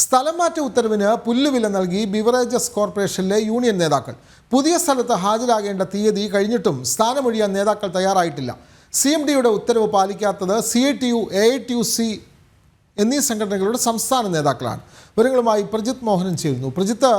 സ്ഥലം മാറ്റ ഉത്തരവിന് പുല്ലുവില നൽകി ബിവറേജസ് കോർപ്പറേഷനിലെ യൂണിയൻ നേതാക്കൾ. പുതിയ സ്ഥലത്ത് ഹാജരാകേണ്ട തീയതി കഴിഞ്ഞിട്ടും സ്ഥാനമൊഴിയാൻ നേതാക്കൾ തയ്യാറായിട്ടില്ല. CMDയുടെ ഉത്തരവ് പാലിക്കാത്തത് CITU, AITUC എന്നീ സംഘടനകളുടെ സംസ്ഥാന നേതാക്കളാണ്. വിവരങ്ങളുമായി പ്രജിത്ത് മോഹനൻ ചേരുന്നു. പ്രജിത്ത്,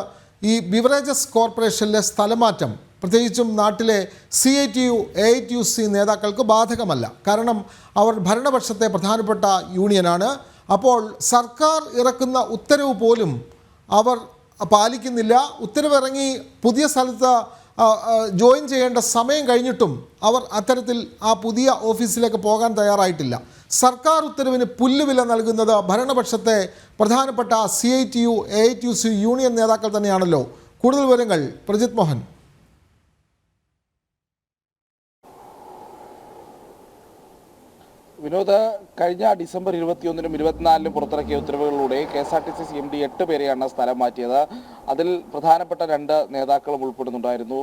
ഈ ബിവറേജസ് കോർപ്പറേഷനിലെ സ്ഥലമാറ്റം പ്രത്യേകിച്ചും നാട്ടിലെ CITU, AITUC നേതാക്കൾക്ക് ബാധകമല്ല. കാരണം അവർ ഭരണപക്ഷത്തെ പ്രധാനപ്പെട്ട യൂണിയനാണ്. അപ്പോൾ സർക്കാർ ഇറക്കുന്ന ഉത്തരവ് പോലും അവർ പാലിക്കുന്നില്ല. ഉത്തരവിറങ്ങി പുതിയ സ്ഥലത്ത് ജോയിൻ ചെയ്യേണ്ട സമയം കഴിഞ്ഞിട്ടും അവർ അത്തരത്തിൽ ആ പുതിയ ഓഫീസിലേക്ക് പോകാൻ തയ്യാറായിട്ടില്ല. സർക്കാർ ഉത്തരവിന് പുല്ലുവില നൽകുന്നത് ഭരണപക്ഷത്തെ പ്രധാനപ്പെട്ട CITU, AITUC യൂണിയൻ നേതാക്കൾ തന്നെയാണല്ലോ. കൂടുതൽ വിവരങ്ങൾ പ്രജിത്ത് മോഹൻ. വിനോദ്, കഴിഞ്ഞ ഡിസംബർ 21-നും 24-നും പുറത്തിറക്കിയ ഉത്തരവുകളിലൂടെ KSRTC CMD 8 പേരെയാണ് സ്ഥലം മാറ്റിയത്. അതിൽ പ്രധാനപ്പെട്ട 2 നേതാക്കളും ഉൾപ്പെടുന്നുണ്ടായിരുന്നു.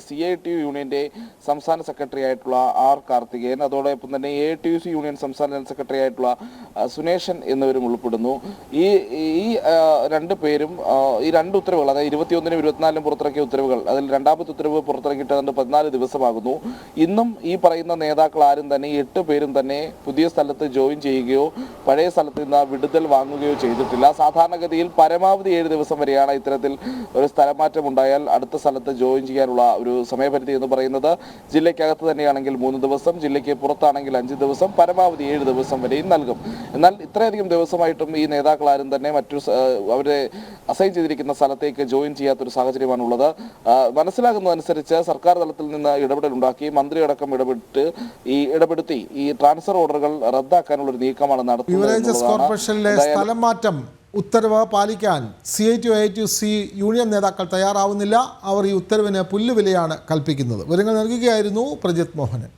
CITU യൂണിയന്റെ സംസ്ഥാന സെക്രട്ടറി ആയിട്ടുള്ള R കാർത്തികേയൻ, അതോടൊപ്പം തന്നെ AITUC യൂണിയൻ സംസ്ഥാന ജനറൽ സെക്രട്ടറി ആയിട്ടുള്ള സുനേഷൻ എന്നിവരും ഉൾപ്പെടുന്നു. ഈ 2 പേരും ഈ 2 ഉത്തരവുകൾ, അതായത് 21-നും 24-നും പുറത്തിറക്കിയ ഉത്തരവുകൾ, അതിൽ രണ്ടാമത്തെ ഉത്തരവ് പുറത്തിറക്കിയിട്ട് 14 ദിവസമാകുന്നു. ഇന്നും ഈ പറയുന്ന നേതാക്കൾ ആരും തന്നെ 8 പേരും തന്നെ പുതിയ സ്ഥലത്ത് ജോയിൻ ചെയ്യുകയോ പഴയ സ്ഥലത്ത് നിന്ന് വിടുതൽ വാങ്ങുകയോ ചെയ്തിട്ടില്ല. സാധാരണഗതിയിൽ പരമാവധി 7 ദിവസം വരെയാണ് ഇത്തരത്തിൽ ഒരു സ്ഥലമാറ്റം ഉണ്ടായാൽ അടുത്ത സ്ഥലത്ത് ജോയിൻ ചെയ്യാനുള്ള ഒരു സമയപരിധി എന്ന് പറയുന്നത്. ജില്ലയ്ക്കകത്ത് തന്നെയാണെങ്കിൽ 3 ദിവസം, ജില്ലയ്ക്ക് പുറത്താണെങ്കിൽ 5 ദിവസം, പരമാവധി 7 ദിവസം വരെയും നൽകും. എന്നാൽ ഇത്രയധികം ദിവസമായിട്ടും ഈ നേതാക്കൾ ആരും തന്നെ അവരെ അസൈൻ ചെയ്തിരിക്കുന്ന സ്ഥലത്തേക്ക് ജോയിൻ ചെയ്യാത്തൊരു സാഹചര്യമാണുള്ളത്. മനസ്സിലാകുന്നതനുസരിച്ച് സർക്കാർ തലത്തിൽ നിന്ന് ഇടപെടലുണ്ടാക്കി മന്ത്രിയടക്കം ഇടപെടുത്തി ഈ ട്രാൻസ്ഫർ ഓർഡറുകൾ റദ്ദാക്കാനുള്ള ഒരു നീക്കമാണ് നടത്തുന്നത്. ബിവറേജസ് കോർപ്പറേഷനിലെ സ്ഥലം മാറ്റം ഉത്തരവ് പാലിക്കാൻ CITU, AITUC യൂണിയൻ നേതാക്കൾ തയ്യാറാവുന്നില്ല. അവർ ഈ ഉത്തരവിന് പുല്ലുവിലയാണ് കൽപ്പിക്കുന്നത്. വിവരങ്ങൾ നൽകുകയായിരുന്നു പ്രജിത്ത് മോഹനൻ.